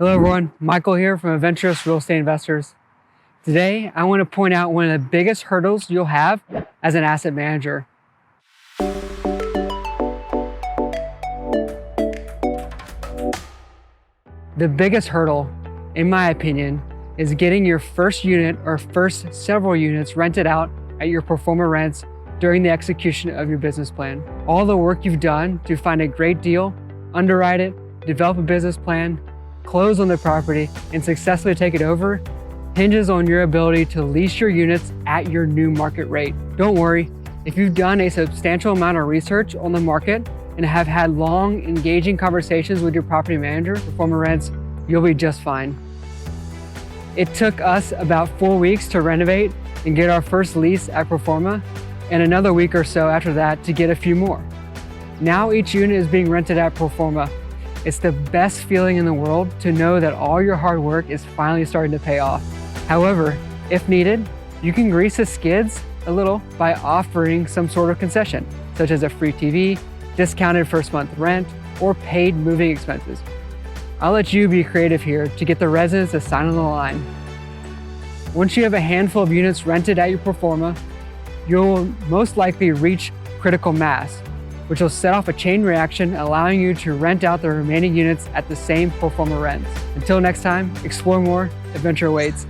Hello everyone, Michael here from Adventurous Real Estate Investors. Today, I want to point out one of the biggest hurdles you'll have as an asset manager. The biggest hurdle, in my opinion, is getting your first unit or first several units rented out at your pro forma rents during the execution of your business plan. All the work you've done to find a great deal, underwrite it, develop a business plan, close on the property, and successfully take it over hinges on your ability to lease your units at your new market rate. Don't worry, if you've done a substantial amount of research on the market and have had long, engaging conversations with your property manager for forma rents, you'll be just fine. It took us about 4 weeks to renovate and get our first lease at pro forma, and another week or so after that to get a few more. Now each unit is being rented at pro forma. It's the best feeling in the world to know that all your hard work is finally starting to pay off. However, if needed, you can grease the skids a little by offering some sort of concession, such as a free TV, discounted first month rent, or paid moving expenses. I'll let you be creative here to get the residents to sign on the line. Once you have a handful of units rented at your pro forma, you'll most likely reach critical mass, which will set off a chain reaction, allowing you to rent out the remaining units at the same pro forma rents. Until next time, explore more, adventure awaits.